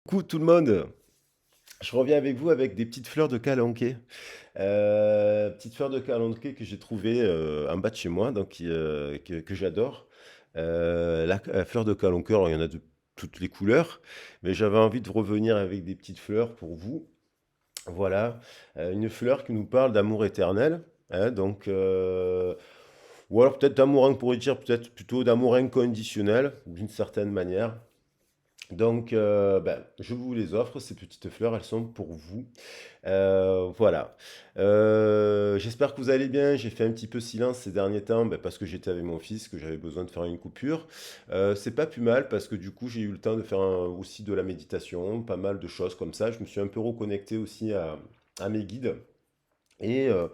Coucou tout le monde, je reviens avec vous avec des petites fleurs de calanquet. Petites fleurs de calanquet que j'ai trouvées en bas de chez moi, donc que j'adore. La fleur de calanquet, alors il y en a de toutes les couleurs, mais j'avais envie de revenir avec des petites fleurs pour vous. Voilà, une fleur qui nous parle d'amour éternel, hein, ou alors peut-être d'amour, on pourrait dire peut-être plutôt d'amour inconditionnel, d'une certaine manière. Donc, je vous les offre, ces petites fleurs, elles sont pour vous. Voilà. J'espère que vous allez bien. J'ai fait un petit peu silence ces derniers temps, parce que j'étais avec mon fils, que j'avais besoin de faire une coupure. C'est pas plus mal parce que du coup, j'ai eu le temps de faire aussi de la méditation, pas mal de choses comme ça. Je me suis un peu reconnecté aussi à mes guides. Et, euh,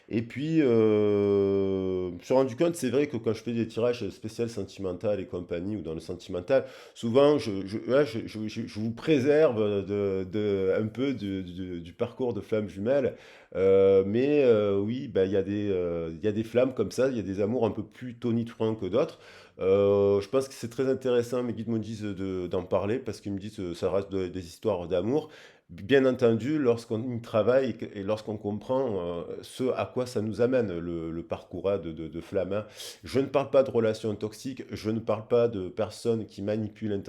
et puis, je me suis rendu compte, c'est vrai que quand je fais des tirages spéciaux sentimental et compagnie, ou dans le sentimental, souvent, ouais, je vous préserve un peu du parcours de flammes jumelles. Oui, il y a des flammes comme ça, il y a des amours un peu plus tonitruants que d'autres. Je pense que c'est très intéressant, mes guides me disent d'en parler, parce qu'ils me disent que ça reste des histoires d'amour. Bien entendu, lorsqu'on y travaille et lorsqu'on comprend ce à quoi ça nous amène, le parcours de Flamin. Je ne parle pas de relations toxiques, je ne parle pas de personnes qui manipulent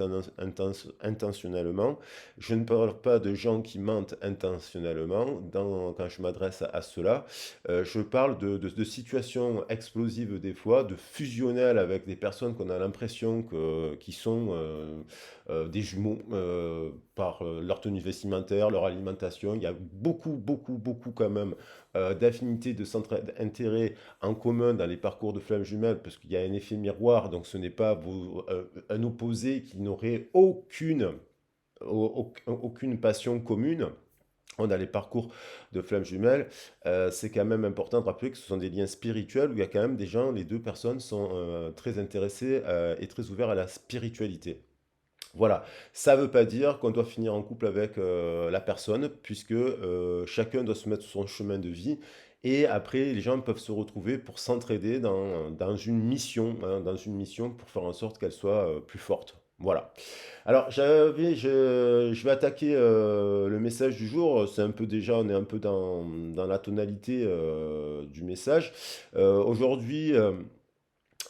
intentionnellement, je ne parle pas de gens qui mentent intentionnellement quand je m'adresse à cela. Je parle de situations explosives des fois, de fusionnelles avec des personnes qu'on a l'impression qui sont des jumeaux par leur tenue vestimentaire, leur alimentation. Il y a beaucoup quand même d'affinités, de centres d'intérêt en commun dans les parcours de flammes jumelles, parce qu'il y a un effet miroir, donc ce n'est pas un opposé qui n'aurait aucune passion commune. On a les parcours de flammes jumelles, c'est quand même important de rappeler que ce sont des liens spirituels où il y a quand même des gens, les deux personnes sont très intéressées et très ouverts à la spiritualité. Voilà, ça ne veut pas dire qu'on doit finir en couple avec la personne, puisque chacun doit se mettre sur son chemin de vie. Et après, les gens peuvent se retrouver pour s'entraider dans une mission, hein, dans une mission pour faire en sorte qu'elle soit plus forte. Voilà. Alors, je vais attaquer le message du jour. C'est un peu déjà, on est un peu dans la tonalité du message. Aujourd'hui,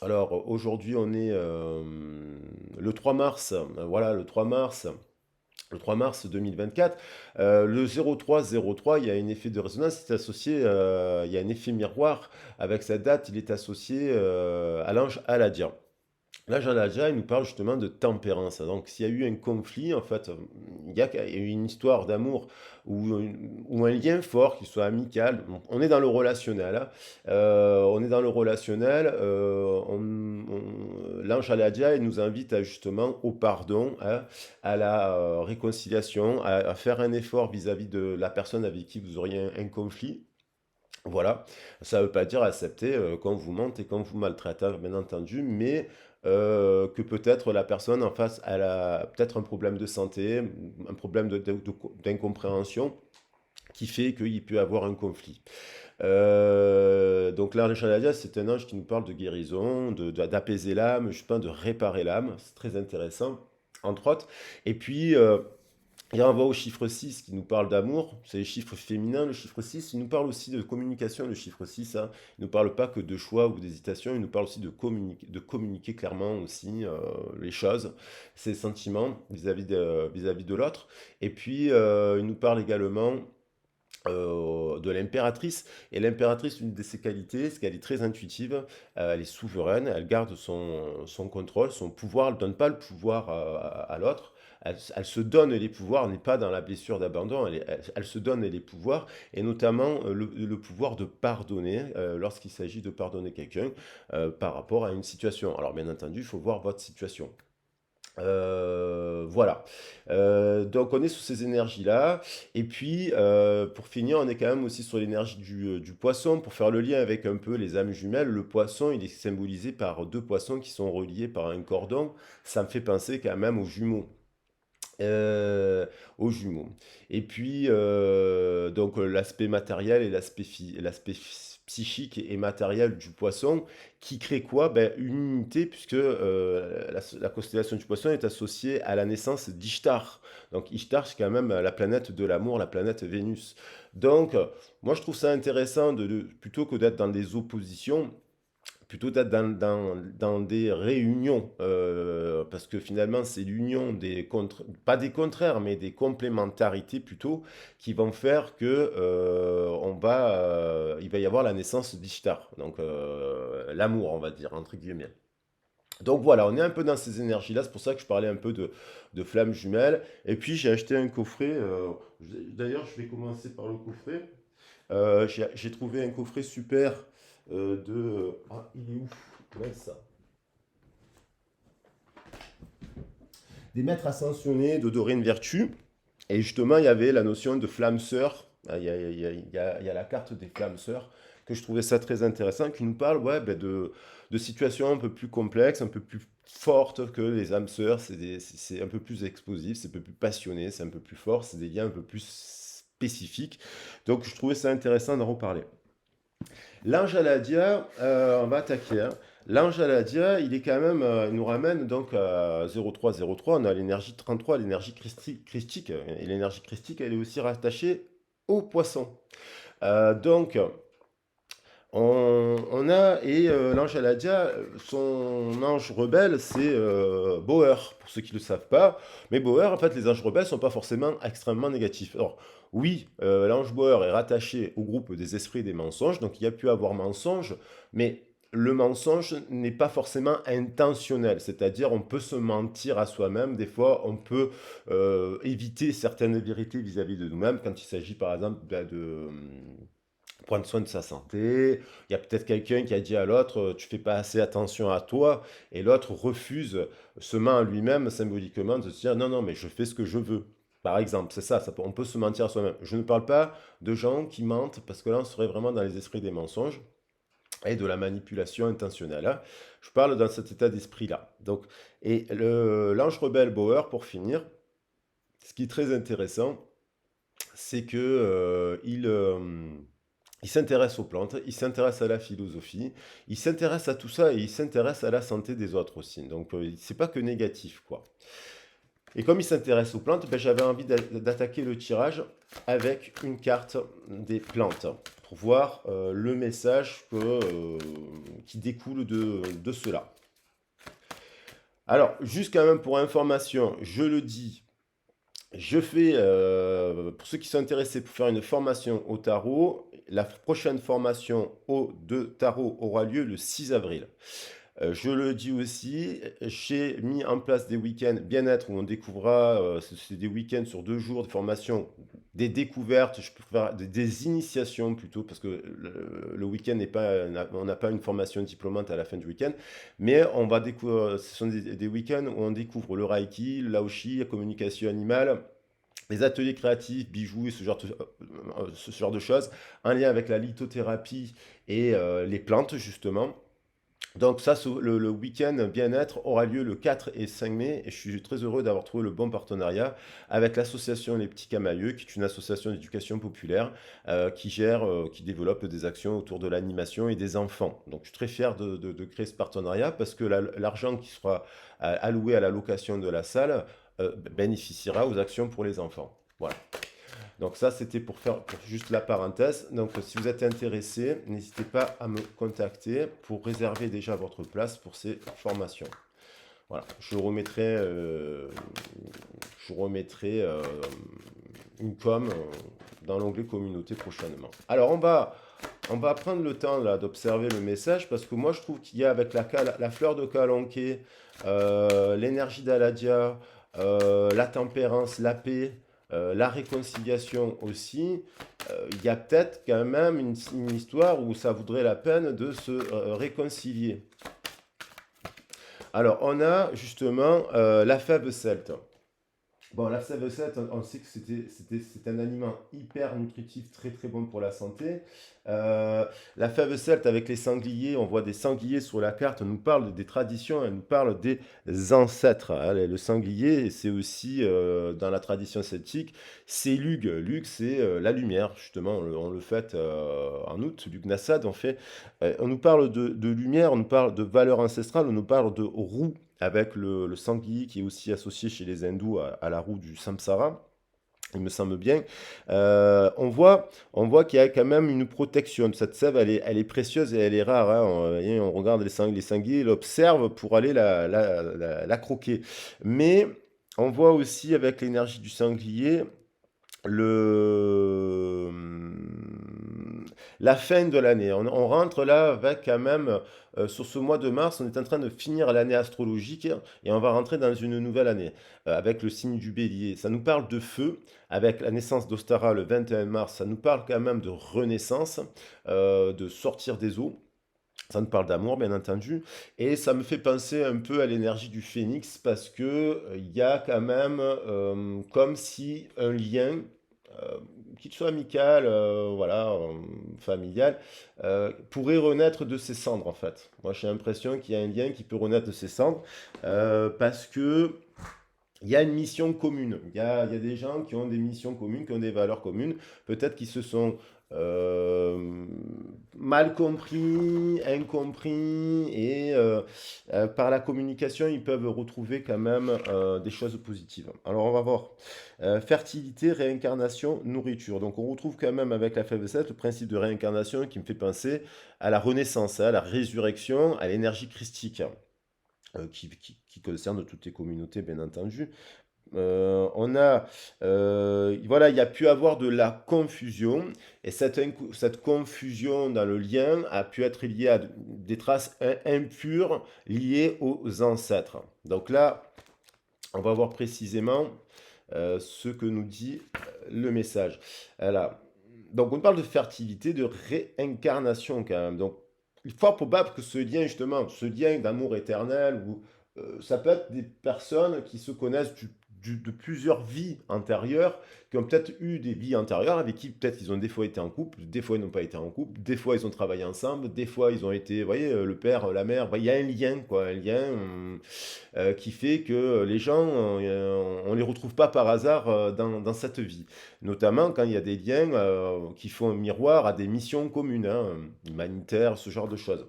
aujourd'hui, on est le 3 mars. Voilà, le 3 mars 2024. Le 0303, il y a un effet de résonance, c'est associé, il y a un effet miroir. Avec cette date, il est associé à l'ange Aladien. Là, Jean Ladja, il nous parle justement de tempérance. Donc, s'il y a eu un conflit, en fait, il y a eu une histoire d'amour ou un lien fort, qu'il soit amical. On est dans le relationnel, hein. On est dans le relationnel. L'ange Aladja, il nous invite justement au pardon, hein, à la réconciliation, à faire un effort vis-à-vis de la personne avec qui vous auriez un conflit. Voilà, ça ne veut pas dire accepter qu'on vous mente et qu'on vous maltraite, hein, bien entendu, mais que peut-être la personne en face, elle a peut-être un problème de santé, un problème d'incompréhension qui fait qu'il peut y avoir un conflit. Donc l'ange Chaladia, c'est un ange qui nous parle de guérison, d'apaiser l'âme, je pense de réparer l'âme, c'est très intéressant, entre autres. Et puis, il renvoie au chiffre 6 qui nous parle d'amour, c'est les chiffres féminins, le chiffre 6. Il nous parle aussi de communication, le chiffre 6, hein. Il ne nous parle pas que de choix ou d'hésitation, il nous parle aussi de communiquer clairement aussi les choses, ses sentiments vis-à-vis de l'autre. Et puis, il nous parle également de l'impératrice. Et l'impératrice, une de ses qualités, c'est qu'elle est très intuitive, elle est souveraine, elle garde son contrôle, son pouvoir, elle ne donne pas le pouvoir à l'autre. Elle se donne les pouvoirs, elle n'est pas dans la blessure d'abandon, elle se donne les pouvoirs, et notamment le pouvoir de pardonner lorsqu'il s'agit de pardonner quelqu'un par rapport à une situation. Alors bien entendu, il faut voir votre situation. Voilà. Donc on est sous ces énergies-là. Et puis, pour finir, on est quand même aussi sur l'énergie du poisson. Pour faire le lien avec un peu les âmes jumelles, le poisson, il est symbolisé par deux poissons qui sont reliés par un cordon. Ça me fait penser quand même aux jumeaux. Euh, Aux jumeaux. Et puis, l'aspect matériel et l'aspect psychique et matérielle du poisson, qui crée quoi? Ben, une unité, puisque la constellation du poisson est associée à la naissance d'Ishtar. Donc Ishtar, c'est quand même la planète de l'amour, la planète Vénus. Donc, moi, je trouve ça intéressant plutôt que d'être dans des oppositions, plutôt d'être dans des réunions, parce que finalement, c'est l'union pas des contraires, mais des complémentarités plutôt, qui vont faire que il va y avoir la naissance d'Ishtar, donc l'amour, on va dire, entre guillemets. Donc voilà, on est un peu dans ces énergies-là, c'est pour ça que je parlais un peu de flammes jumelles. Et puis j'ai acheté un coffret, d'ailleurs je vais commencer par le coffret. J'ai trouvé un coffret super Ah, il est où? Ouais, ça. Des maîtres ascensionnés de Dorine Vertu. Et justement, il y avait la notion de flamme sœur. Il y a la carte des flammes sœurs, que je trouvais ça très intéressant, qui nous parle, ouais, ben, de situations un peu plus complexes, un peu plus fortes que les âmes sœurs. C'est un peu plus explosif, c'est un peu plus passionné, c'est un peu plus fort, c'est des liens un peu plus spécifiques. Donc je trouvais ça intéressant d'en reparler. L'ange Aladia, on va attaquer, hein. L'ange Aladia, il est quand même, il nous ramène donc à 0303. On a l'énergie 33, l'énergie christique. Et l'énergie christique, elle est aussi rattachée au poisson. Donc, l'ange Aladia, son ange rebelle, c'est Bauer, pour ceux qui ne le savent pas. Mais Bauer, en fait, les anges rebelles ne sont pas forcément extrêmement négatifs. Alors, oui, l'ange Bauer est rattaché au groupe des esprits des mensonges, donc il y a pu avoir mensonge, mais le mensonge n'est pas forcément intentionnel, c'est-à-dire on peut se mentir à soi-même, des fois on peut éviter certaines vérités vis-à-vis de nous-mêmes quand il s'agit par exemple de prendre soin de sa santé. Il y a peut-être quelqu'un qui a dit à l'autre, tu fais pas assez attention à toi, et l'autre refuse, se ment à lui-même symboliquement de se dire, non, non, mais je fais ce que je veux. Par exemple, c'est ça, on peut se mentir à soi-même. Je ne parle pas de gens qui mentent, parce que là, on serait vraiment dans les esprits des mensonges et de la manipulation intentionnelle, hein. Je parle dans cet état d'esprit-là. Donc, et l'ange rebelle Bauer, pour finir, ce qui est très intéressant, c'est que il s'intéresse aux plantes, il s'intéresse à la philosophie, il s'intéresse à tout ça et il s'intéresse à la santé des autres aussi. Donc, c'est pas que négatif, quoi. Et comme il s'intéresse aux plantes, ben, j'avais envie d'attaquer le tirage avec une carte des plantes pour voir le message qui découle de cela. Alors, juste quand même pour information, je le dis, je fais, pour ceux qui sont intéressés pour faire une formation au tarot, la prochaine formation de tarot aura lieu le 6 avril. Je le dis aussi, j'ai mis en place des week-ends bien-être où on découvrira, c'est des week-ends sur 2 jours de formation, des découvertes, je peux faire des initiations plutôt, parce que le week-end n'est pas, on n'a pas une formation diplômante à la fin du week-end, mais on va découvrir, ce sont des week-ends où on découvre le Reiki, le Laoshi, la communication animale, les ateliers créatifs, bijoux et ce genre de choses, en lien avec la lithothérapie et les plantes justement. Donc ça, le week-end bien-être aura lieu le 4 et 5 mai et je suis très heureux d'avoir trouvé le bon partenariat avec l'association Les Petits Camailleux, qui est une association d'éducation populaire qui développe des actions autour de l'animation et des enfants. Donc je suis très fier de créer ce partenariat parce que l'argent qui sera alloué à la location de la salle bénéficiera aux actions pour les enfants. Voilà. Donc ça, c'était pour juste la parenthèse. Donc si vous êtes intéressé, n'hésitez pas à me contacter pour réserver déjà votre place pour ces formations. Voilà, je remettrai une com dans l'onglet communauté prochainement. Alors on va prendre le temps là d'observer le message parce que moi je trouve qu'il y a avec la fleur de Kalanké, l'énergie d'Aladia, la tempérance, la paix, la réconciliation aussi, il y a peut-être quand même une histoire où ça vaudrait la peine de se réconcilier. Alors, on a justement la fève celte. Bon, la fève 7, on sait que c'est un aliment hyper nutritif, très très bon pour la santé. La fève celte avec les sangliers, on voit des sangliers sur la carte, on nous parle des traditions, elle nous parle des ancêtres, hein. Le sanglier, c'est aussi dans la tradition celtique, c'est Lugh. Lugh, c'est la lumière, justement, on le fête en août, Lughnasadh, on fait. On nous parle de lumière, on nous parle de valeurs ancestrales, on nous parle de roux avec le sanglier qui est aussi associé chez les hindous à la roue du samsara, il me semble bien. On voit qu'il y a quand même une protection. Cette sève, elle est précieuse et elle est rare, hein. On regarde les sangliers, il observe pour aller la croquer. Mais on voit aussi avec l'énergie du sanglier le, la fin de l'année. On rentre là avec quand même, sur ce mois de mars, on est en train de finir l'année astrologique et on va rentrer dans une nouvelle année avec le signe du bélier. Ça nous parle de feu, avec la naissance d'Ostara le 21 mars, ça nous parle quand même de renaissance, de sortir des eaux. Ça nous parle d'amour, bien entendu. Et ça me fait penser un peu à l'énergie du phénix parce que il y a quand même comme si un lien, euh, qu'il soit amical, voilà, familial, pourrait renaître de ses cendres en fait. Moi j'ai l'impression qu'il y a un lien qui peut renaître de ses cendres parce que il y a une mission commune. Il y a des gens qui ont des missions communes, qui ont des valeurs communes. Peut-être qu'ils se sont euh, mal compris, incompris, et par la communication, ils peuvent retrouver quand même des choses positives. Alors, on va voir. Fertilité, réincarnation, nourriture. Donc, on retrouve quand même avec la fève 7 le principe de réincarnation qui me fait penser à la renaissance, à la résurrection, à l'énergie christique qui concerne toutes les communautés, bien entendu. Voilà, il y a pu avoir de la confusion, et cette confusion dans le lien a pu être liée à des traces impures liées aux ancêtres. Donc là, on va voir précisément ce que nous dit le message. Voilà. Donc on parle de fertilité, de réincarnation quand même. Donc il est fort probable que ce lien, justement, ce lien d'amour éternel, ou ça peut être des personnes qui se connaissent de plusieurs vies antérieures, qui ont peut-être eu des vies antérieures, avec qui peut-être ils ont des fois été en couple, des fois ils n'ont pas été en couple, des fois ils ont travaillé ensemble, des fois ils ont été, vous voyez, le père, la mère, il y a un lien, quoi, un lien qui fait que les gens, on les retrouve pas par hasard dans cette vie. Notamment quand il y a des liens qui font un miroir à des missions communes, hein, humanitaires, ce genre de choses,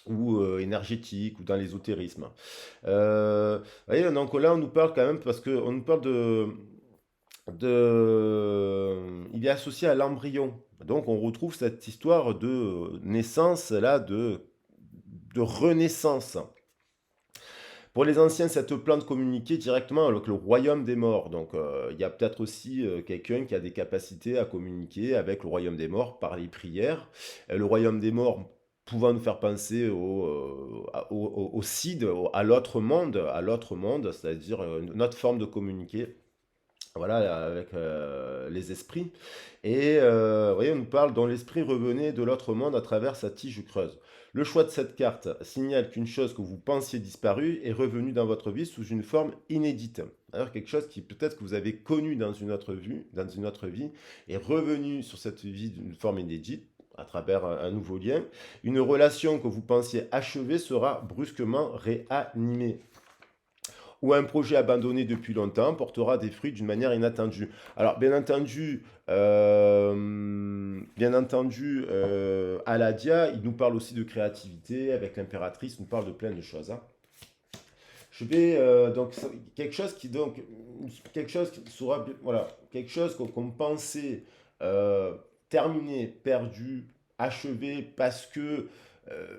ou énergétiques, ou dans l'ésotérisme. Vous voyez, donc là, on nous parle quand même, parce qu'on nous parle il est associé à l'embryon. Donc on retrouve cette histoire de naissance, là, de renaissance. Pour les anciens, cette plante communiquait directement avec le royaume des morts. Donc, il y a peut-être aussi quelqu'un qui a des capacités à communiquer avec le royaume des morts par les prières. Le royaume des morts pouvant nous faire penser au Cid, à l'autre monde, c'est-à-dire une autre forme de communiquer. Voilà, avec les esprits. Et vous voyez, on nous parle dont l'esprit revenait de l'autre monde à travers sa tige creuse. Le choix de cette carte signale qu'une chose que vous pensiez disparue est revenue dans votre vie sous une forme inédite. Alors quelque chose qui peut-être que vous avez connu dans une autre vie, est revenu sur cette vie d'une forme inédite à travers un nouveau lien. Une relation que vous pensiez achevée sera brusquement réanimée, ou un projet abandonné depuis longtemps portera des fruits d'une manière inattendue. Alors, bien entendu, Aladia, il nous parle aussi de créativité, avec l'impératrice, il nous parle de plein de choses, hein. Je vais quelque chose qui sera, voilà, quelque chose qu'on pensait euh, terminé, perdu, achevé parce que euh,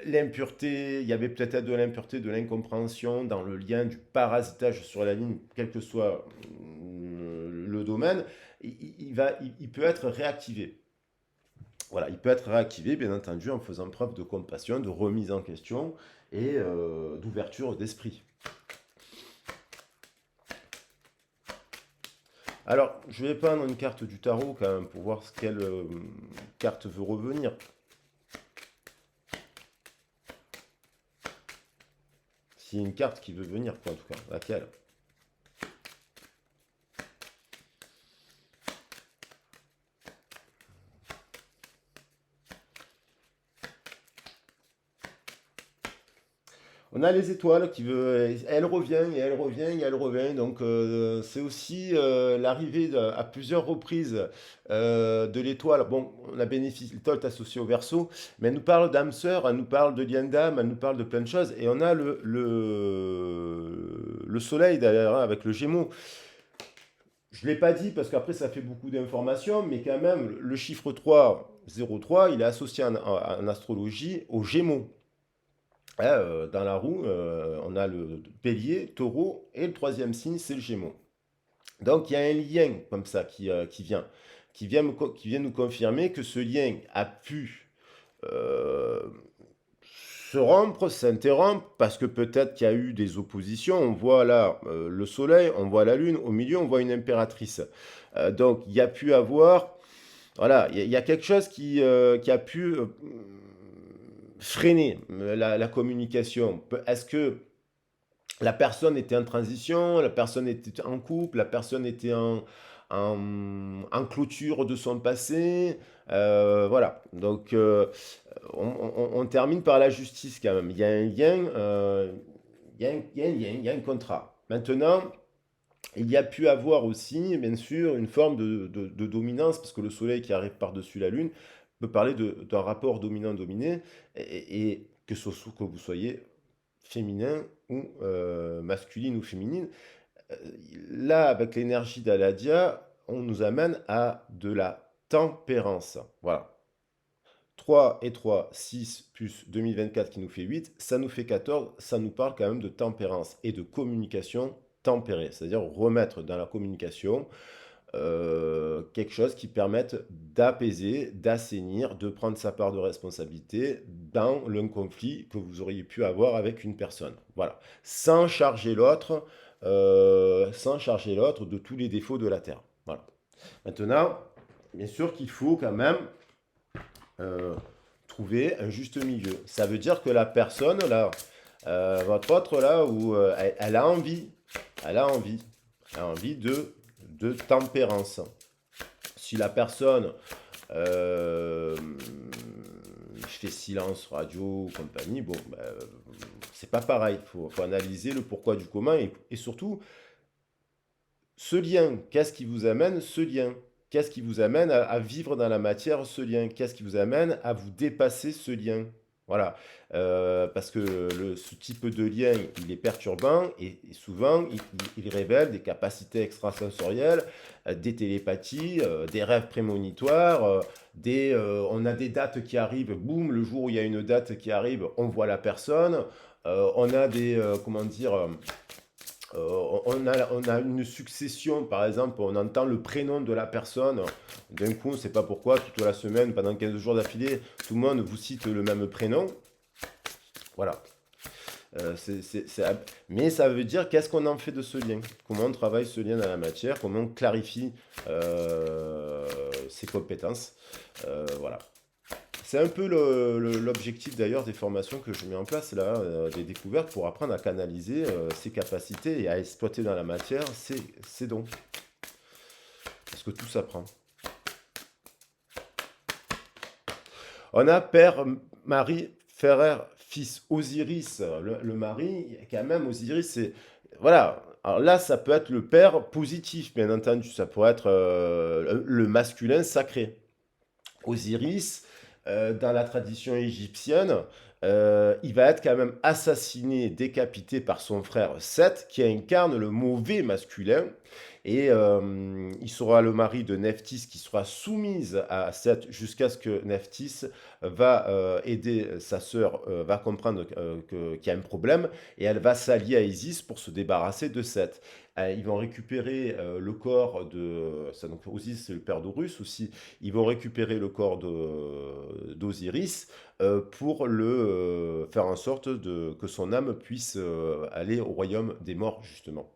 l'impureté, il y avait peut-être de l'impureté, de l'incompréhension dans le lien du parasitage sur la ligne, quel que soit le domaine, il peut être réactivé. Voilà, il peut être réactivé, bien entendu, en faisant preuve de compassion, de remise en question et d'ouverture d'esprit. Alors, je vais prendre une carte du tarot quand même pour voir quelle carte veut revenir. S'il y a une carte qui veut venir, quoi, en tout cas, laquelle? On a les étoiles elle revient et elle revient et elle revient. Donc c'est aussi l'arrivée à plusieurs reprises de l'étoile. Bon, on a bénéficié, l'étoile est associée au Verseau, mais elle nous parle d'âme sœur, elle nous parle de lien d'âme, elle nous parle de plein de choses. Et on a le Soleil d'ailleurs, hein, avec le Gémeaux. Je ne l'ai pas dit parce qu'après ça fait beaucoup d'informations, mais quand même, le chiffre 3, 03, il est associé en astrologie aux Gémeaux. Hein, dans la roue, on a le bélier, taureau, et le troisième signe, c'est le gémeaux. Donc il y a un lien comme ça qui vient nous confirmer que ce lien a pu euh, se rompre, s'interrompre, parce que peut-être qu'il y a eu des oppositions. On voit là le soleil, on voit la lune, au milieu on voit une impératrice. Donc il y a pu avoir, voilà, il y a quelque chose qui a pu freiner la communication. Est-ce que la personne était en transition, la personne était en couple, la personne était en clôture de son passé? Voilà. Donc, on termine par la justice quand même. Il y a un lien, il y a un lien, il y a un contrat. Maintenant, il y a pu avoir aussi, bien sûr, une forme de dominance, parce que le soleil qui arrive par-dessus la lune peut parler d'un rapport dominant-dominé, et que vous soyez féminin ou masculine ou féminine. Euh, Là, avec l'énergie d'Aladia, on nous amène à de la tempérance. Voilà. 3 et 3, 6 plus 2024 qui nous fait 8, ça nous fait 14, ça nous parle quand même de tempérance et de communication tempérée, c'est-à-dire remettre dans la communication quelque chose qui permette d'apaiser, d'assainir, de prendre sa part de responsabilité dans le conflit que vous auriez pu avoir avec une personne. Voilà. Sans charger l'autre de tous les défauts de la Terre. Voilà. Maintenant, bien sûr qu'il faut quand même euh, trouver un juste milieu. Ça veut dire que la personne, là, votre autre, là, où elle a envie, elle a envie, elle a envie de tempérance. Si la personne euh, fait silence radio, compagnie, bon, ben, c'est pas pareil. Faut analyser le pourquoi du comment et surtout ce lien. Qu'est-ce qui vous amène ce lien? Qu'est-ce qui vous amène à vivre dans la matière ce lien? Qu'est-ce qui vous amène à vous dépasser ce lien? Voilà. Parce que ce type de lien, il est perturbant et souvent, il révèle des capacités extrasensorielles, des télépathies, des rêves prémonitoires, on a des dates qui arrivent, boum, le jour où il y a une date qui arrive, on voit la personne. On a comment dire, on a une succession, par exemple, on entend le prénom de la personne. D'un coup, on ne sait pas pourquoi, toute la semaine, pendant 15 jours d'affilée, tout le monde vous cite le même prénom. Voilà. Mais ça veut dire qu'est-ce qu'on en fait de ce lien? Comment on travaille ce lien dans la matière? Comment on clarifie ses compétences? Voilà. C'est un peu l'objectif d'ailleurs des formations que je mets en place là, des découvertes pour apprendre à canaliser ses capacités et à exploiter dans la matière ses dons. Parce que tout s'apprend. On a Père, Marie, Ferrer, Fils, Osiris, le mari, quand même, Osiris, c'est. Voilà. Alors là, ça peut être le père positif, bien entendu. Ça pourrait être le masculin sacré. Osiris, dans la tradition égyptienne, il va être quand même assassiné, décapité par son frère Seth, qui incarne le mauvais masculin. Et il sera le mari de Nephthys qui sera soumise à Seth jusqu'à ce que Nephthys va aider sa sœur, va comprendre qu'il y a un problème, et elle va s'allier à Isis pour se débarrasser de Seth. Ils vont récupérer le corps de. Ça, donc Osiris, c'est le père d'Horus aussi. Ils vont récupérer le corps d'Osiris pour faire en sorte que son âme puisse aller au royaume des morts, justement.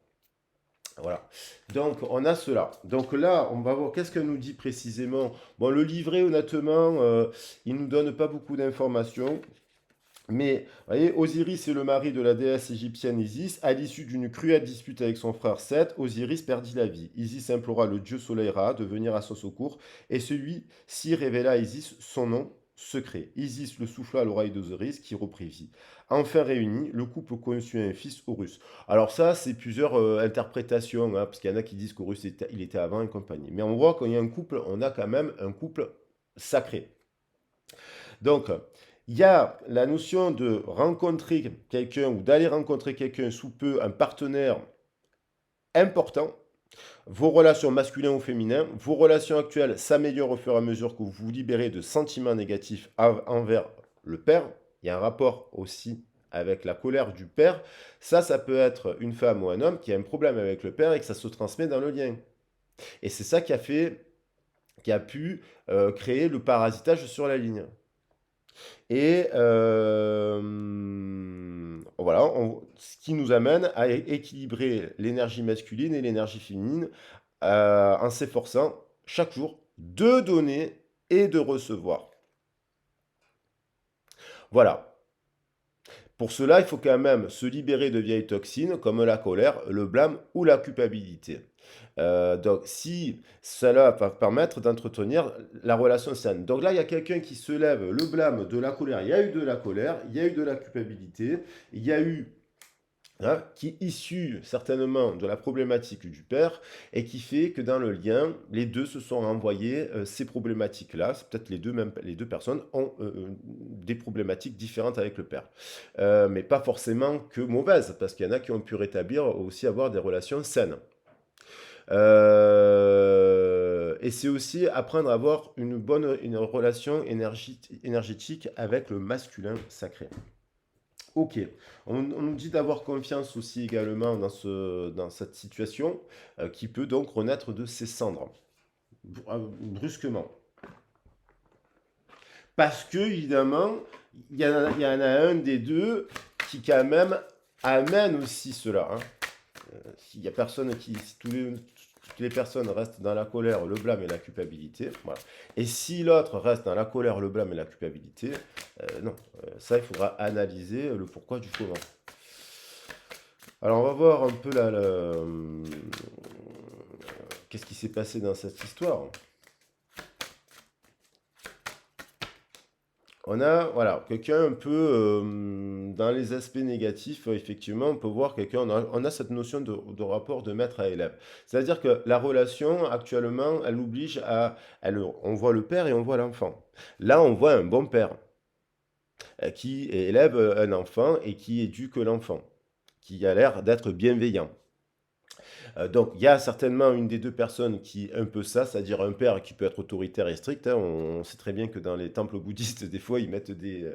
Voilà. Donc, on a cela. Donc là, on va voir qu'est-ce que nous dit précisément. Bon, le livret, honnêtement, il ne nous donne pas beaucoup d'informations. Mais, vous voyez, Osiris est le mari de la déesse égyptienne Isis. À l'issue d'une cruelle dispute avec son frère Seth, Osiris perdit la vie. Isis implora le dieu soleil Ra de venir à son secours, et celui-ci révéla à Isis son nom, secret. Isis le souffla à l'oreille d'Osiris qui reprit vie. Enfin réunis, le couple conçut un fils Horus. Alors ça, c'est plusieurs interprétations, hein, parce qu'il y en a qui disent qu'Horus il était avant et compagnie. Mais on voit qu'il y a un couple, on a quand même un couple sacré. Donc, il y a la notion de rencontrer quelqu'un ou d'aller rencontrer quelqu'un sous peu, un partenaire important. Vos relations masculines ou féminines, vos relations actuelles s'améliorent au fur et à mesure que vous vous libérez de sentiments négatifs envers le père. Il y a un rapport aussi avec la colère du père. Ça peut être une femme ou un homme qui a un problème avec le père et que ça se transmet dans le lien. Et c'est ça qui a pu créer le parasitage sur la ligne. Et voilà, ce qui nous amène à équilibrer l'énergie masculine et l'énergie féminine en s'efforçant chaque jour de donner et de recevoir. Voilà. Pour cela, il faut quand même se libérer de vieilles toxines comme la colère, le blâme ou la culpabilité. Donc, si cela va permettre d'entretenir la relation saine. Donc là, il y a quelqu'un qui se lève, le blâme, de la colère. Il y a eu de la colère, il y a eu de la culpabilité, il y a eu hein, qui est issu certainement de la problématique du père et qui fait que dans le lien, les deux se sont envoyés ces problématiques-là. C'est peut-être les deux personnes ont des problématiques différentes avec le père. Mais pas forcément que mauvaises, parce qu'il y en a qui ont pu rétablir aussi avoir des relations saines. Et c'est aussi apprendre à avoir une relation énergétique avec le masculin sacré. Ok, on nous dit d'avoir confiance aussi également dans cette situation qui peut donc renaître de ses cendres, brusquement. Parce que, évidemment, il y en a un des deux qui quand même amène aussi cela. Hein. S'il y a personne si toutes les personnes restent dans la colère, le blâme et la culpabilité, voilà. Et si l'autre reste dans la colère, le blâme et la culpabilité, non, ça il faudra analyser le pourquoi du comment. Alors on va voir un peu qu'est-ce qui s'est passé dans cette histoire. On a, voilà, quelqu'un un peu dans les aspects négatifs, effectivement, on peut voir quelqu'un, on a cette notion de rapport de maître à élève. C'est-à-dire que la relation, actuellement, elle oblige on voit le père et on voit l'enfant. Là, on voit un bon père qui élève un enfant et qui éduque l'enfant, qui a l'air d'être bienveillant. Donc, il y a certainement une des deux personnes qui est un peu ça, c'est-à-dire un père qui peut être autoritaire et strict. Hein. On sait très bien que dans les temples bouddhistes, des fois, ils mettent des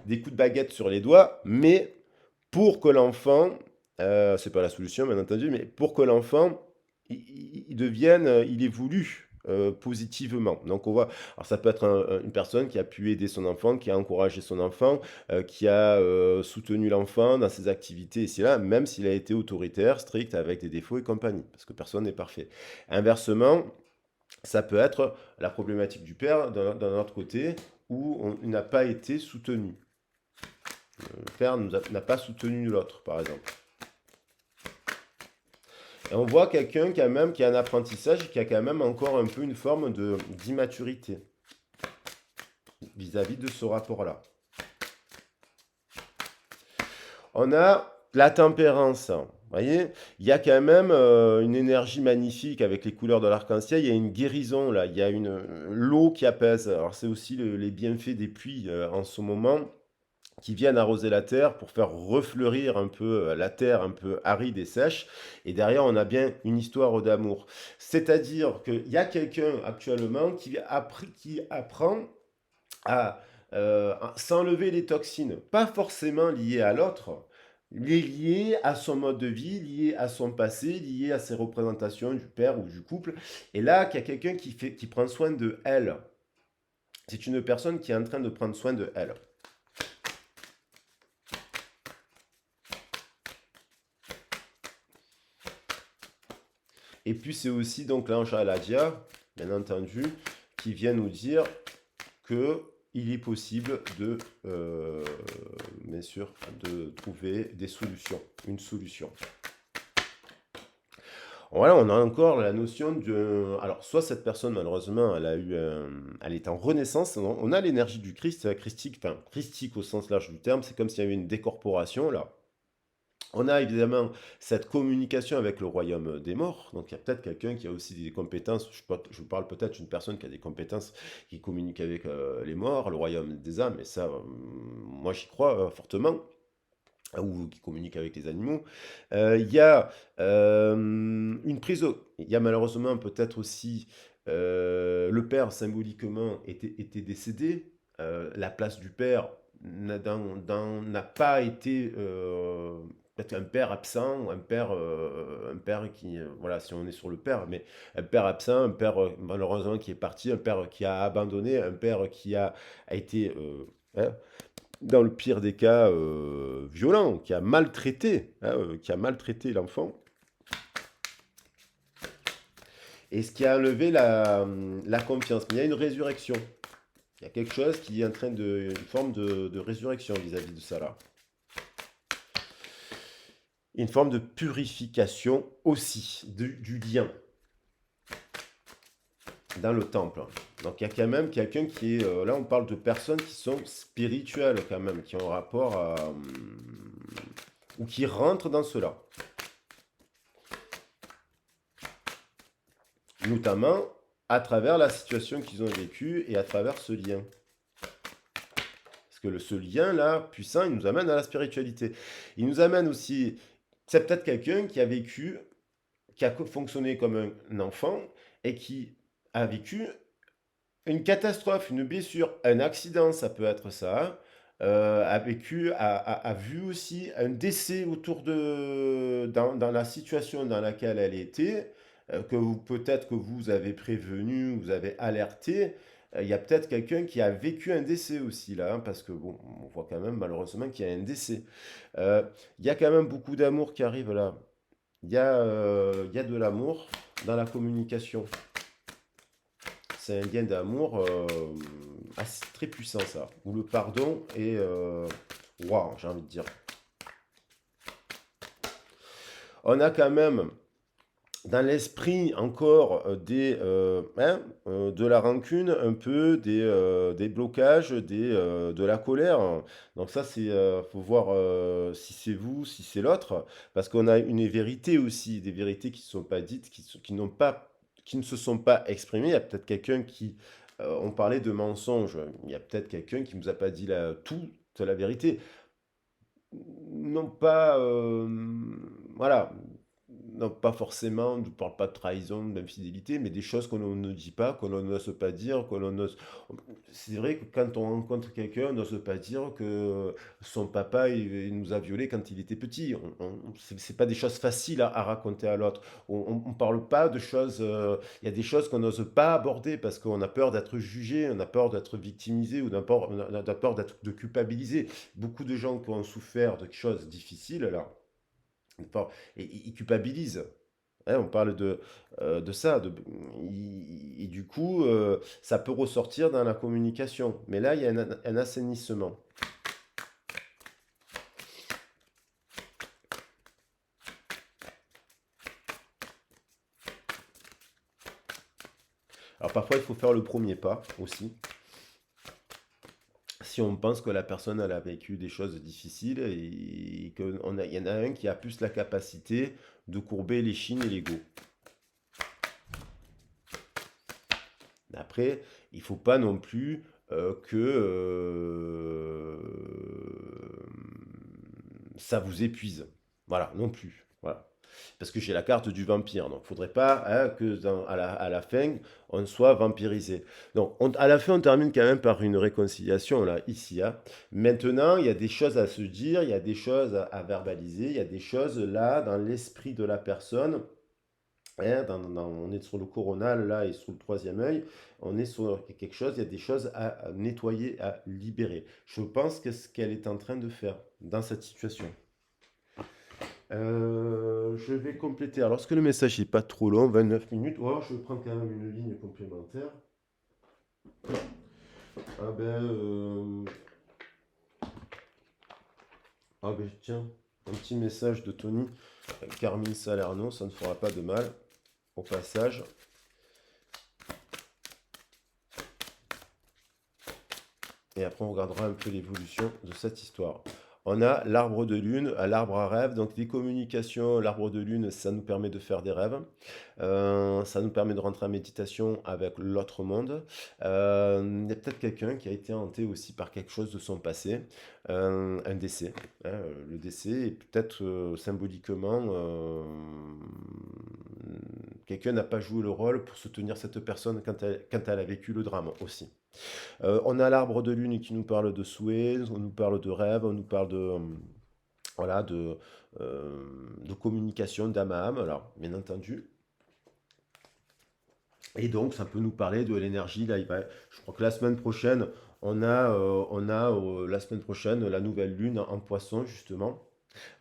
coups de baguette sur les doigts, mais pour que l'enfant, c'est pas la solution, bien entendu, mais pour que l'enfant, il devienne, il évolue positivement. Donc on voit, alors ça peut être une personne qui a pu aider son enfant, qui a encouragé son enfant, qui a soutenu l'enfant dans ses activités ici là, même s'il a été autoritaire, strict, avec des défauts et compagnie, parce que personne n'est parfait. Inversement, ça peut être la problématique du père d'un autre côté, où on n'a pas été soutenu. Le père n'a pas soutenu l'autre, par exemple. Et on voit quelqu'un qui a un apprentissage, qui a quand même encore un peu une forme d'immaturité vis-à-vis de ce rapport-là. On a la tempérance. Vous voyez, il y a quand même une énergie magnifique avec les couleurs de l'arc-en-ciel. Il y a une guérison là, il y a l'eau qui apaise. Alors c'est aussi les bienfaits des pluies en ce moment qui viennent arroser la terre pour faire refleurir un peu la terre un peu aride et sèche. Et derrière, on a bien une histoire d'amour. C'est-à-dire qu'il y a quelqu'un actuellement qui apprend à s'enlever les toxines, pas forcément liées à l'autre, mais liées à son mode de vie, liées à son passé, liées à ses représentations du père ou du couple. Et là, qu'il y a quelqu'un qui prend soin de elle. C'est une personne qui est en train de prendre soin de elle. Et puis c'est aussi donc l'ange Aladia, bien entendu, qui vient nous dire que il est possible bien sûr, de trouver des solutions, une solution. Voilà, on a encore la notion de... Alors, soit cette personne, malheureusement, elle est en renaissance. On a l'énergie du Christ, christique, enfin, christique au sens large du terme. C'est comme s'il y avait une décorporation, là. On a évidemment cette communication avec le royaume des morts. Donc, il y a peut-être quelqu'un qui a aussi des compétences. Je parle peut-être d'une personne qui a des compétences qui communique avec les morts, le royaume des âmes. Et ça, moi, j'y crois fortement, ou qui communique avec les animaux. Il y a une prise il y a malheureusement peut-être aussi le père symboliquement était décédé. La place du père n'a pas été peut-être un père absent, ou un père qui, voilà, si on est sur le père, mais un père absent, un père malheureusement qui est parti, un père qui a abandonné, un père qui a été hein, dans le pire des cas, violent, qui a maltraité l'enfant, et ce qui a enlevé la confiance. Mais il y a une résurrection. Il y a quelque chose qui est en train une forme de résurrection vis-à-vis de ça là. Une forme de purification aussi du lien dans le temple. Donc il y a quand même quelqu'un qui est... là on parle de personnes qui sont spirituelles quand même, qui ont un rapport à... ou qui rentrent dans cela. Notamment à travers la situation qu'ils ont vécue et à travers ce lien. Parce que ce lien-là, puissant, il nous amène à la spiritualité. Il nous amène aussi, c'est peut-être quelqu'un qui a vécu, qui a fonctionné comme un enfant et qui a vécu une catastrophe, une blessure, un accident, ça peut être ça. A vu aussi un décès autour dans la situation dans laquelle elle était, peut-être que vous avez prévenu, vous avez alerté. Il y a peut-être quelqu'un qui a vécu un décès aussi là, hein, parce que bon, on voit quand même malheureusement qu'il y a un décès. Euh, il y a quand même beaucoup d'amour qui arrive là. Il y a de l'amour dans la communication. C'est un lien d'amour très puissant, ça. Où le pardon est... waouh, j'ai envie de dire. On a quand même dans l'esprit encore de la rancune, un peu des blocages, de la colère. Donc ça, faut voir si c'est vous, si c'est l'autre, parce qu'on a une vérité aussi, des vérités qui ne sont pas dites, qui ne se sont pas exprimées. Il y a peut-être quelqu'un qui, on parlait de mensonges, il y a peut-être quelqu'un qui nous a pas dit toute la vérité. Non pas, voilà, non pas forcément, on ne parle pas de trahison, d'infidélité, mais des choses qu'on ne dit pas, qu'on n'ose pas dire, qu'on n'ose... C'est vrai que quand on rencontre quelqu'un, on n'ose pas dire que son papa, il nous a violés quand il était petit. C'est pas des choses faciles à raconter à l'autre. On parle pas de choses... Il y a des choses qu'on n'ose pas aborder parce qu'on a peur d'être jugé, on a peur d'être victimisé, ou on a peur de culpabilisé. Beaucoup de gens qui ont souffert de choses difficiles, là, et ils culpabilisent. Hein, on parle de ça. Et du coup, ça peut ressortir dans la communication. Mais là, il y a un assainissement. Alors parfois, il faut faire le premier pas aussi. Si on pense que la personne elle a vécu des choses difficiles et qu'il y en a un qui a plus la capacité de courber les chines et l'ego. Après, il faut pas non plus que ça vous épuise. Voilà, non plus. Voilà. Parce que j'ai la carte du vampire. Donc, il ne faudrait pas hein, à la fin, on soit vampirisé. Donc, à la fin, on termine quand même par une réconciliation, là, ici. Hein. Maintenant, il y a des choses à se dire, il y a des choses à verbaliser, il y a des choses là, dans l'esprit de la personne. Hein, on est sur le coronal, là, et sur le troisième œil. On est sur quelque chose, il y a des choses à nettoyer, à libérer. Je pense que ce qu'elle est en train de faire dans cette situation. Je vais compléter. Alors, lorsque le message n'est pas trop long, 29 minutes, oh, je vais prendre quand même une ligne complémentaire. Ah ben, ah ben tiens, un petit message de Tony. Carmine Salerno, ça ne fera pas de mal au passage. Et après, on regardera un peu l'évolution de cette histoire. On a l'arbre de lune, l'arbre à rêve. Donc, les communications, l'arbre de lune, ça nous permet de faire des rêves. Ça nous permet de rentrer en méditation avec l'autre monde. Il y a peut-être quelqu'un qui a été hanté aussi par quelque chose de son passé, un décès, hein. Le décès est peut-être symboliquement, quelqu'un n'a pas joué le rôle pour soutenir cette personne quand elle a vécu le drame aussi. On a l'arbre de lune qui nous parle de souhaits, on nous parle de rêves, on nous parle voilà, de communication d'âme à âme, alors, bien entendu. Et donc, ça peut nous parler de l'énergie. Là, je crois que la semaine prochaine, la semaine prochaine la nouvelle lune en poisson, justement.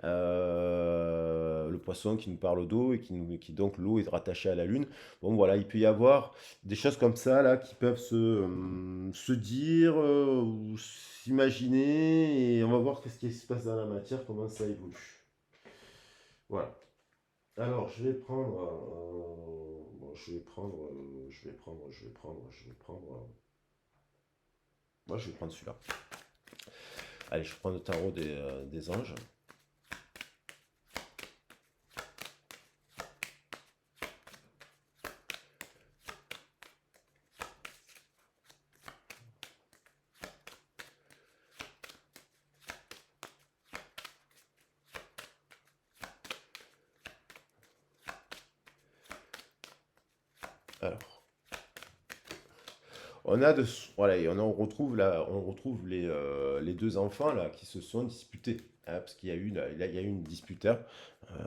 Le poisson qui nous parle d'eau et qui donc l'eau est rattachée à la lune. Bon voilà, il peut y avoir des choses comme ça là qui peuvent se dire ou s'imaginer et on va voir qu'est-ce qui se passe dans la matière, comment ça évolue. Voilà. Alors bon, moi je vais prendre celui-là. Allez, je prends le tarot des anges. Alors, voilà, et on retrouve les deux enfants là qui se sont disputés, hein, parce qu'il y a eu, là, il y a eu une dispute, hein.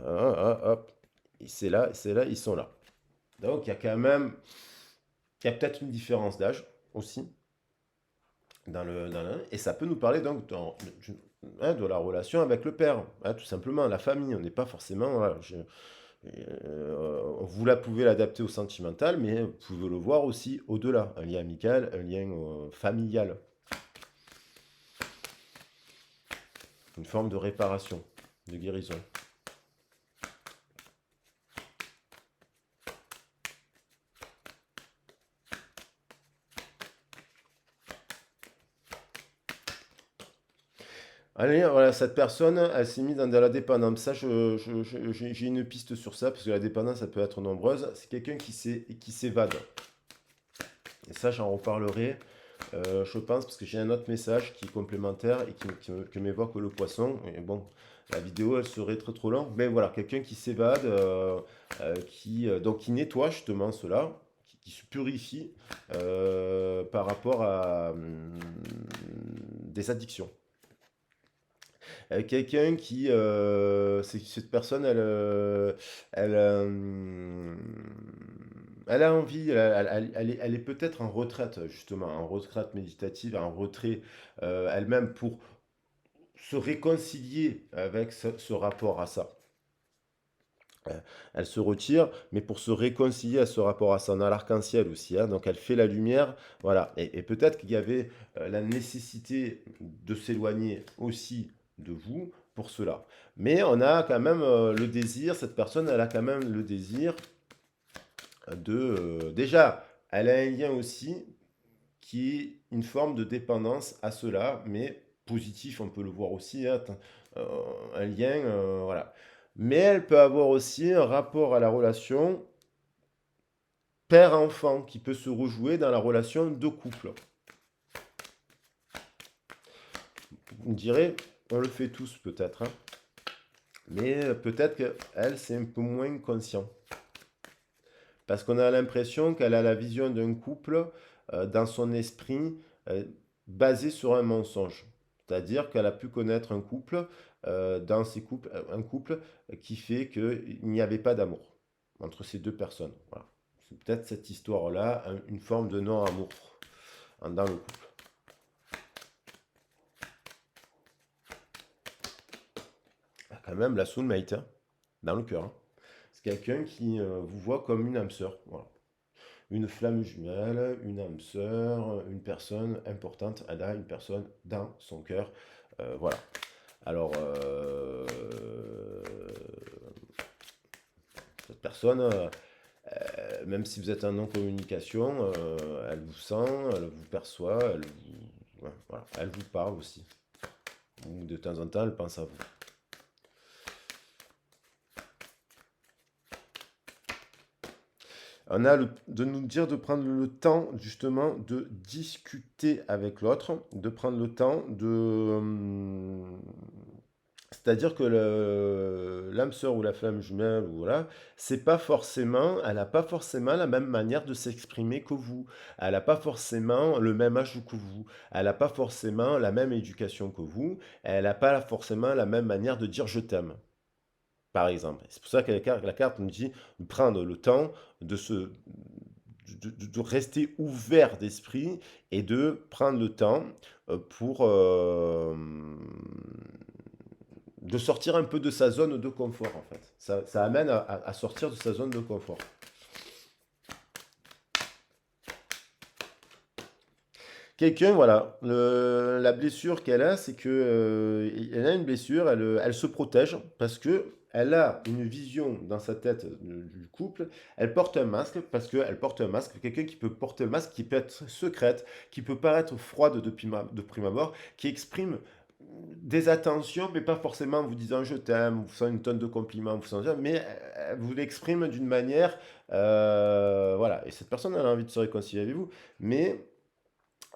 Hop, et c'est là, ils sont là. Donc il y a peut-être une différence d'âge aussi et ça peut nous parler donc de la relation avec le père, hein, tout simplement, la famille. On n'est pas forcément, voilà, vous pouvez l'adapter au sentimental, mais vous pouvez le voir aussi au-delà, un lien amical, un lien familial, une forme de réparation, de guérison. Allez, voilà, cette personne, elle s'est mise dans de la dépendance. Ça, j'ai une piste sur ça, parce que la dépendance, ça peut être nombreuse. C'est quelqu'un qui s'évade. Et ça, j'en reparlerai, je pense, parce que j'ai un autre message qui est complémentaire et qui m'évoque le poisson. Et bon, la vidéo, elle serait très trop longue. Mais voilà, quelqu'un qui s'évade, donc qui nettoie justement cela, qui se purifie par rapport à des addictions. Quelqu'un cette personne, elle, elle a envie, elle est peut-être en retraite, justement, en retraite méditative, en retrait elle-même pour se réconcilier avec ce rapport à ça. Euh, Elle se retire, mais pour se réconcilier à ce rapport à ça. On a l'arc-en-ciel aussi, hein, donc elle fait la lumière, voilà. Et peut-être qu'il y avait la nécessité de s'éloigner aussi de vous pour cela. Mais on a quand même le désir, cette personne, elle a quand même le désir déjà, elle a un lien aussi qui est une forme de dépendance à cela, mais positif, on peut le voir aussi, hein, un lien, voilà. Mais elle peut avoir aussi un rapport à la relation père-enfant qui peut se rejouer dans la relation de couple. Vous me direz, on le fait tous peut-être, hein, mais peut-être qu'elle, c'est un peu moins conscient. Parce qu'on a l'impression qu'elle a la vision d'un couple dans son esprit basé sur un mensonge. C'est-à-dire qu'elle a pu connaître un couple, un couple qui fait qu'il n'y avait pas d'amour entre ces deux personnes. Voilà. C'est peut-être cette histoire-là, une forme de non-amour dans le couple. Il y a quand même la soulmate, hein, dans le cœur, hein. C'est quelqu'un qui vous voit comme une âme sœur. Voilà. Une flamme jumelle, une âme sœur, une personne importante. Elle a une personne dans son cœur. Voilà. Alors, Cette personne, même si vous êtes en non-communication, elle vous sent, elle vous perçoit, ouais, voilà, elle vous parle aussi. Ou de temps en temps, elle pense à vous. On a de nous dire de prendre le temps justement de discuter avec l'autre, de prendre le temps c'est-à-dire que l'âme sœur ou la flamme jumelle, ou voilà, c'est pas forcément, elle n'a pas forcément la même manière de s'exprimer que vous. Elle n'a pas forcément le même âge que vous. Elle n'a pas forcément la même éducation que vous. Elle n'a pas forcément la même manière de dire je t'aime, par exemple. C'est pour ça que la carte nous dit de prendre le temps de de rester ouvert d'esprit et de prendre le temps pour de sortir un peu de sa zone de confort, en fait. Ça amène à sortir de sa zone de confort. Quelqu'un, voilà, la blessure qu'elle a, c'est que elle a une blessure, elle se protège parce que elle a une vision dans sa tête du couple. Elle porte un masque parce qu'elle porte un masque. Quelqu'un qui peut porter le masque, qui peut être secrète, qui peut paraître froide de prime abord, qui exprime des attentions, mais pas forcément en vous disant je t'aime, vous faisant une tonne de compliments, vous faisant, mais elle vous l'exprime d'une manière, voilà. Et cette personne, elle a envie de se réconcilier avec vous, mais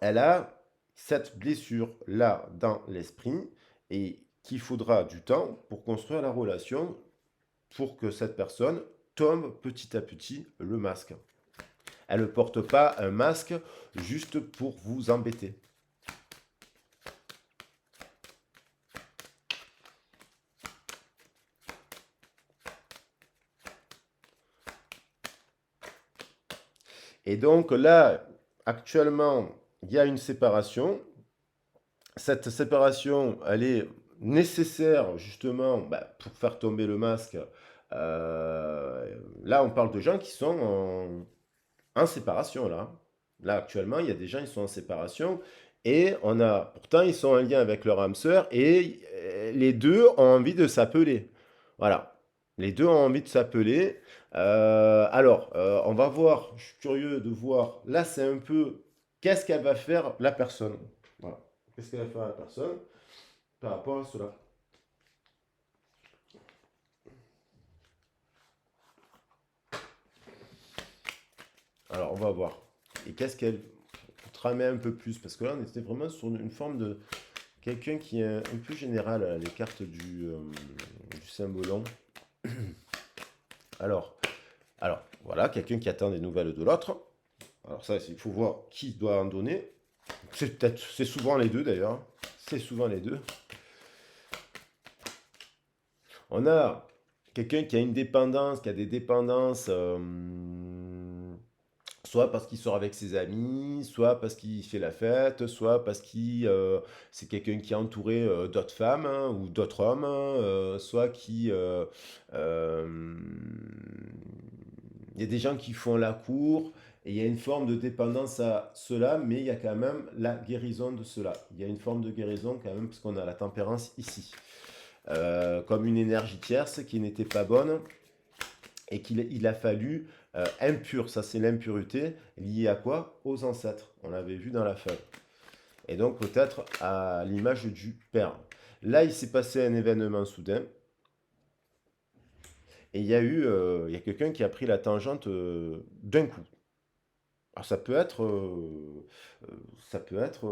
elle a cette blessure-là dans l'esprit et qu'il faudra du temps pour construire la relation pour que cette personne tombe petit à petit le masque. Elle ne porte pas un masque juste pour vous embêter. Et donc là, actuellement, il y a une séparation. Cette séparation, elle est nécessaire justement pour faire tomber le masque. Là, on parle de gens qui sont en séparation, là. Là, actuellement, il y a des gens qui sont en séparation. Et pourtant, ils sont en lien avec leur âme sœur et les deux ont envie de s'appeler. Voilà. Les deux ont envie de s'appeler. Alors, on va voir, je suis curieux de voir. Là, c'est un peu qu'est-ce qu'elle va faire la personne. Voilà. Qu'est-ce qu'elle va faire la personne par rapport à cela. Alors, on va voir. Et qu'est-ce qu'elle tramer un peu plus? Parce que là, on était vraiment sur une forme de quelqu'un qui est un peu général, les cartes du symbolon. Alors, voilà, quelqu'un qui attend des nouvelles de l'autre. Alors ça, il faut voir qui doit en donner. C'est souvent les deux d'ailleurs. C'est souvent les deux. On a quelqu'un qui a une dépendance, qui a des dépendances, soit parce qu'il sort avec ses amis, soit parce qu'il fait la fête, soit parce qu'il c'est quelqu'un qui est entouré d'autres femmes hein, ou d'autres hommes, hein, soit qui il y a des gens qui font la cour et il y a une forme de dépendance à cela, mais il y a quand même la guérison de cela. Il y a une forme de guérison quand même parce qu'on a la tempérance ici. Comme une énergie tierce qui n'était pas bonne et qu'il a fallu impur, ça c'est l'impureté, liée à quoi? Aux ancêtres, on l'avait vu dans la feuille. Et donc peut-être à l'image du père. Là, il s'est passé un événement soudain, et il y a quelqu'un qui a pris la tangente d'un coup. Alors ça peut être ça peut être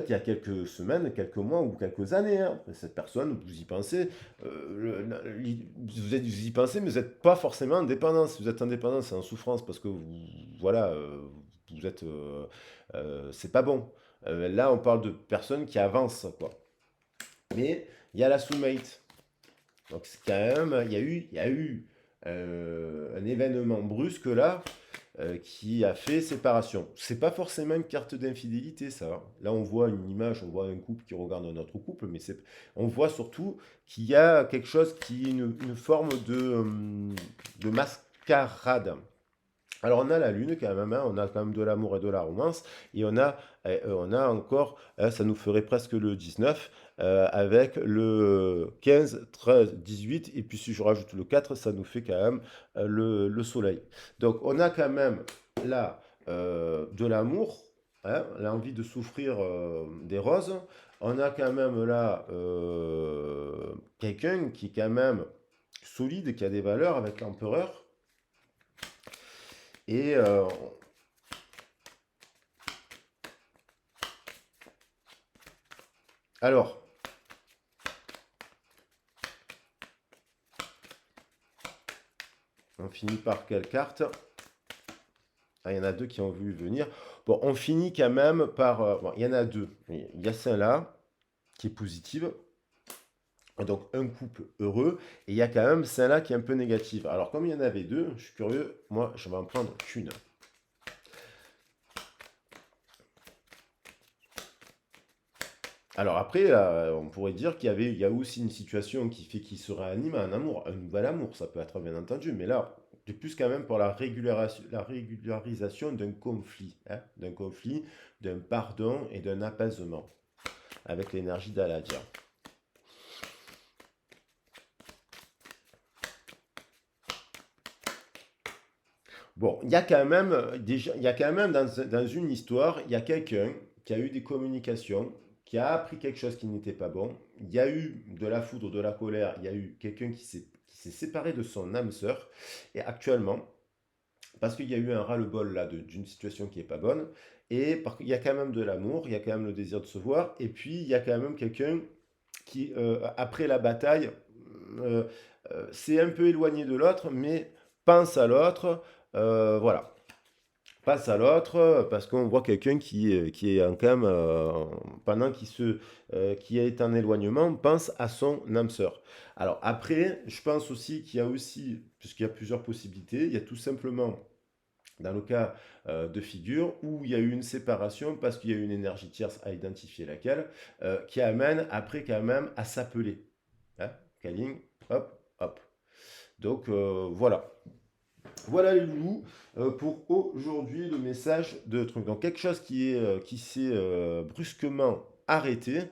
il y a quelques semaines, quelques mois ou quelques années. Hein. Cette personne, vous y pensez, vous y pensez, mais vous n'êtes pas forcément en dépendance. Vous êtes en dépendance, c'est en souffrance parce que voilà, vous êtes, c'est pas bon. Là, on parle de personnes qui avancent, quoi. Mais il y a la soulmate. Donc c'est quand même, il y a eu un événement brusque là qui a fait séparation. C'est pas forcément une carte d'infidélité, ça. Là, on voit une image, on voit un couple qui regarde un autre couple, mais on voit surtout qu'il y a quelque chose qui est une forme de mascarade. Alors on a la lune quand même, hein, on a quand même de l'amour et de la romance, et on a encore, ça nous ferait presque le 19, avec le 15, 13, 18, et puis si je rajoute le 4, ça nous fait quand même le soleil. Donc on a quand même là de l'amour, hein, l'envie de souffrir des roses. On a quand même là quelqu'un qui est quand même solide, qui a des valeurs avec l'empereur. Et alors, on finit par quelle carte? Ah, il y en a deux qui ont voulu venir. Bon, on finit quand même par... bon, il y en a deux. Il y a celle-là, qui est positive. Donc, un couple heureux. Et il y a quand même celle-là qui est un peu négative. Alors, comme il y en avait deux, je suis curieux. Moi, je vais en prendre qu'une. Alors après, on pourrait dire il y a aussi une situation qui fait qu'il se réanime à un amour, un nouvel amour, ça peut être bien entendu, mais là, c'est plus quand même pour la régularisation d'un conflit, d'un pardon et d'un apaisement, avec l'énergie d'Aladia. Bon, il y a quand même, déjà, il y a quand même dans une histoire, il y a quelqu'un qui a eu des communications, qui a appris quelque chose qui n'était pas bon. Il y a eu de la foudre, de la colère, il y a eu quelqu'un qui s'est séparé de son âme sœur. Et actuellement, parce qu'il y a eu un ras-le-bol là d'une situation qui est pas bonne, il y a quand même de l'amour, il y a quand même le désir de se voir, et puis il y a quand même quelqu'un qui, après la bataille, euh, s'est un peu éloigné de l'autre, mais pense à l'autre. Voilà, passe à l'autre parce qu'on voit quelqu'un qui est quand même, pendant qui est en éloignement, pense à son âme sœur. Alors après, je pense aussi qu'il y a aussi, puisqu'il y a plusieurs possibilités, il y a tout simplement, dans le cas de figure, où il y a eu une séparation parce qu'il y a eu une énergie tierce à identifier laquelle, qui amène après quand même à s'appeler. Hein, Kaling, hop, hop. Donc voilà. Voilà les loulous pour aujourd'hui le message de truc. Donc quelque chose qui s'est brusquement arrêté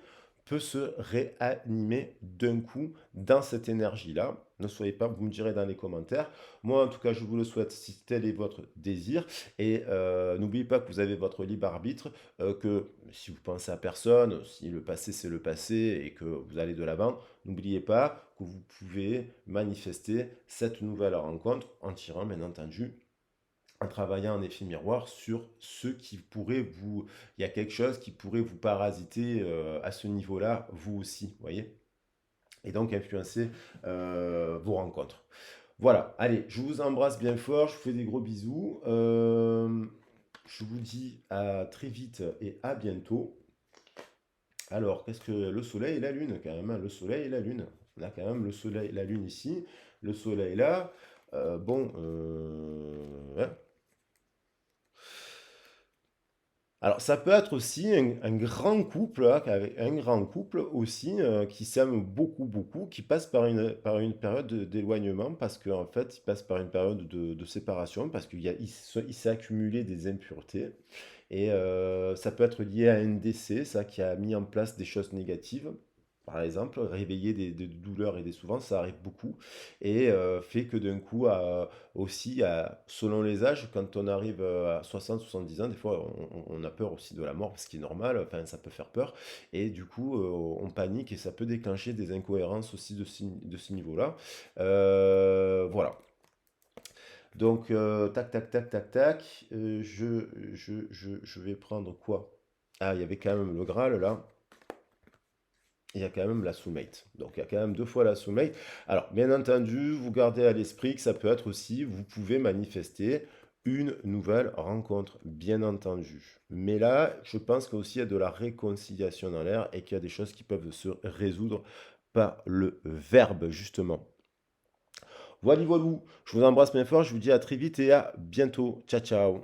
peut se réanimer d'un coup dans cette énergie-là. Ne soyez pas, vous me direz dans les commentaires. Moi, en tout cas, je vous le souhaite si tel est votre désir. Et n'oubliez pas que vous avez votre libre arbitre, que si vous pensez à personne, si le passé c'est le passé et que vous allez de l'avant, n'oubliez pas que vous pouvez manifester cette nouvelle rencontre en tirant, bien entendu, en travaillant en effet miroir sur ce qui pourrait vous... Il y a quelque chose qui pourrait vous parasiter à ce niveau-là, vous aussi, vous voyez? Et donc influencer vos rencontres. Voilà, allez, je vous embrasse bien fort, je vous fais des gros bisous. Je vous dis à très vite et à bientôt. Alors, qu'est-ce que le soleil et la lune, quand même, hein, le soleil et la lune. On a quand même le soleil, la lune ici, le soleil là. Bon, ouais. Alors, ça peut être aussi un grand couple, hein, avec un grand couple aussi, qui s'aime beaucoup, beaucoup, qui passe par une période d'éloignement, parce qu'en fait, il passe par une période de séparation, parce il s'est accumulé des impuretés. Et ça peut être lié à un décès, ça, qui a mis en place des choses négatives. Par exemple, réveiller des douleurs et des souffrances, ça arrive beaucoup. Et fait que d'un coup, aussi, selon les âges, quand on arrive à 60, 70 ans, des fois, on a peur aussi de la mort, ce qui est normal, enfin, ça peut faire peur. Et du coup, on panique et ça peut déclencher des incohérences aussi de ce niveau-là. Voilà. Donc, tac, tac, tac, tac, tac. Je vais prendre quoi? Ah, il y avait quand même le Graal là. Il y a quand même la soulmate. Donc, il y a quand même deux fois la soulmate. Alors, bien entendu, vous gardez à l'esprit que ça peut être aussi, vous pouvez manifester une nouvelle rencontre, bien entendu. Mais là, je pense qu'aussi il y a de la réconciliation dans l'air et qu'il y a des choses qui peuvent se résoudre par le verbe, justement. Voilà, voilou. Je vous embrasse bien fort. Je vous dis à très vite et à bientôt. Ciao, ciao.